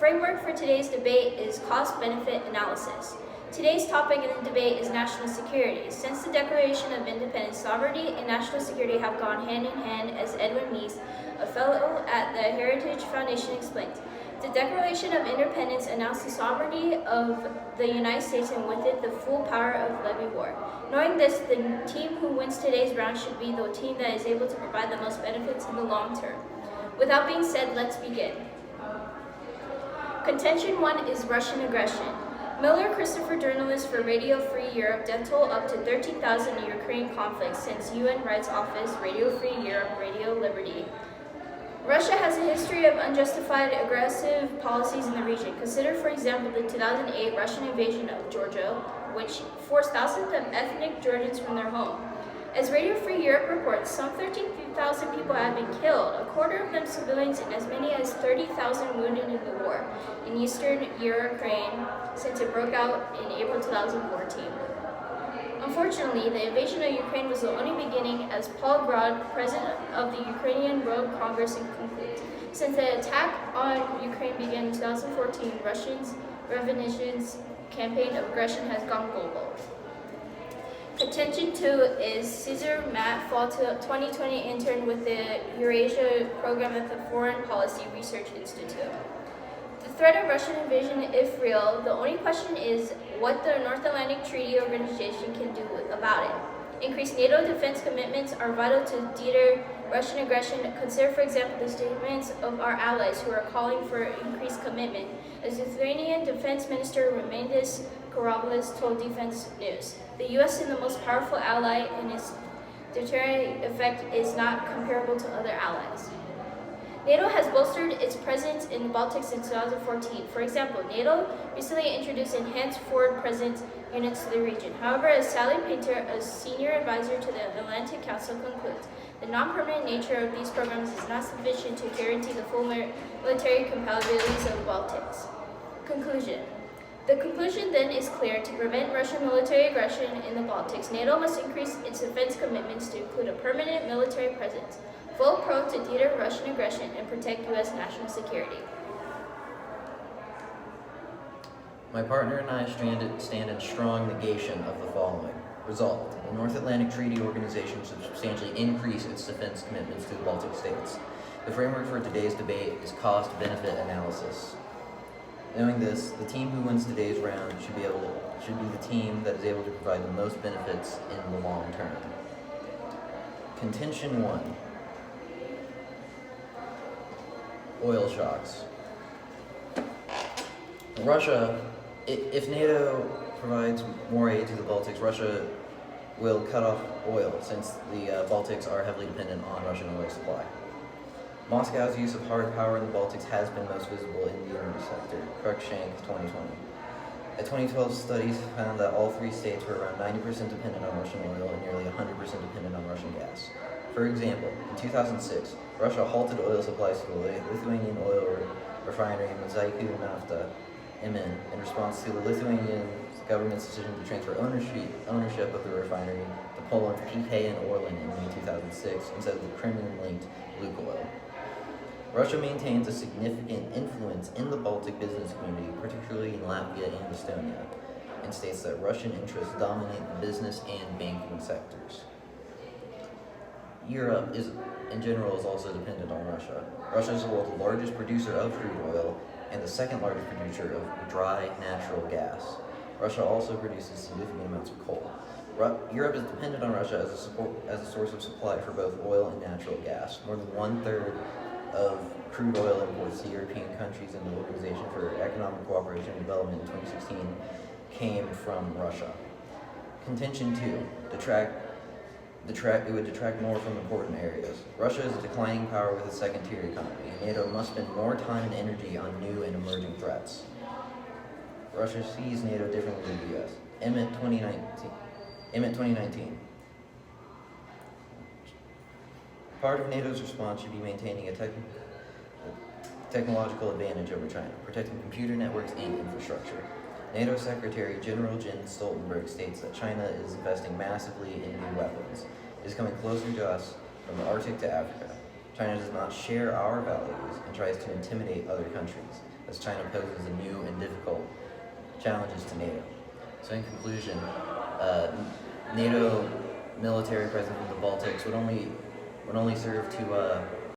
framework for today's debate is cost-benefit analysis. Today's topic in the debate is national security. Since the Declaration of Independence, sovereignty and national security have gone hand in hand, as Edwin Meese, a fellow at the Heritage Foundation, explained. The Declaration of Independence announced the sovereignty of the United States and with it the full power of levy war. Knowing this, the team who wins today's round should be the team that is able to provide the most benefits in the long term. With that being said, let's begin. Contention 1 is Russian aggression. Miller Christopher, journalist for Radio Free Europe, death toll up to 13,000 in Ukraine conflict since UN Rights Office, Radio Free Europe, Radio Liberty. Russia has a history of unjustified aggressive policies in the region. Consider, for example, the 2008 Russian invasion of Georgia, which forced thousands of ethnic Georgians from their home. As Radio Free Europe reports, some 13,000 people have been killed, a quarter of them civilians, and as many as 30,000 wounded in the war in eastern Ukraine since it broke out in April 2014. Unfortunately, the invasion of Ukraine was the only beginning, as Paul Grod, president of the Ukrainian Road Congress, concluded. Since the attack on Ukraine began in 2014, Russia's revolution's campaign of aggression has gone global. Contention 2 is Cesar Matt Fall, 2020 intern with the Eurasia program at the Foreign Policy Research Institute. The threat of Russian invasion, if real, the only question is what the North Atlantic Treaty Organization can do about it. Increased NATO defense commitments are vital to deter Russian aggression. Consider, for example, the statements of our allies who are calling for increased commitment. As Lithuanian Defense Minister Remendis Karablis told Defense News, the U.S. is the most powerful ally and its deterrent effect is not comparable to other allies. NATO has bolstered its presence in the Baltic since 2014. For example, NATO recently introduced enhanced forward presence units to the region. However, as Sally Painter, a senior advisor to the Atlantic Council, concludes, the non-permanent nature of these programs is not sufficient to guarantee the full military compatibilities of the Baltics. Conclusion. The conclusion then is clear. To prevent Russian military aggression in the Baltics, NATO must increase its defense commitments to include a permanent military presence. Vote pro to deter Russian aggression and protect U.S. national security. My partner and I stand in strong negation of the following. Resolved, the North Atlantic Treaty Organization should substantially increase its defense commitments to the Baltic states. The framework for today's debate is cost-benefit analysis. Knowing this, the team who wins today's round should be the team that is able to provide the most benefits in the long term. Contention 1. Oil shocks. Russia, if NATO provides more aid to the Baltics, Russia will cut off oil since the Baltics are heavily dependent on Russian oil supply. Moscow's use of hard power in the Baltics has been most visible in the energy sector, Cruikshank 2020. A 2012 study found that all three states were around 90% dependent on Russian oil and nearly 100% dependent on Russian gas. For example, in 2006, Russia halted oil supplies to the Lithuanian oil refinery Mazaiku Nafta MN in response to the Lithuanian government's decision to transfer ownership of the refinery to Poland's PK and Orlen in May 2006 instead of the Kremlin-linked Lukoil. Russia maintains a significant influence in the Baltic business community, particularly in Latvia and Estonia, and states that Russian interests dominate the business and banking sectors. Europe in general is also dependent on Russia. Russia is the world's largest producer of crude oil and the second largest producer of dry natural gas. Russia also produces significant amounts of coal. Europe is dependent on Russia as a source of supply for both oil and natural gas. More than 1/3 of crude oil imports to European countries in the Organization for Economic Cooperation and Development in 2016 came from Russia. Contention 2. It would detract more from important areas. Russia is a declining power with a second-tier economy, and NATO must spend more time and energy on new and emerging threats. Russia sees NATO differently than the U.S. Emmett 2019. Part of NATO's response should be maintaining a technological advantage over China, protecting computer networks and infrastructure. NATO Secretary General Jens Stoltenberg states that China is investing massively in new weapons. It is coming closer to us from the Arctic to Africa. China does not share our values and tries to intimidate other countries. as China poses a new and difficult challenges to NATO. So in conclusion, NATO military presence in the Baltics would only serve to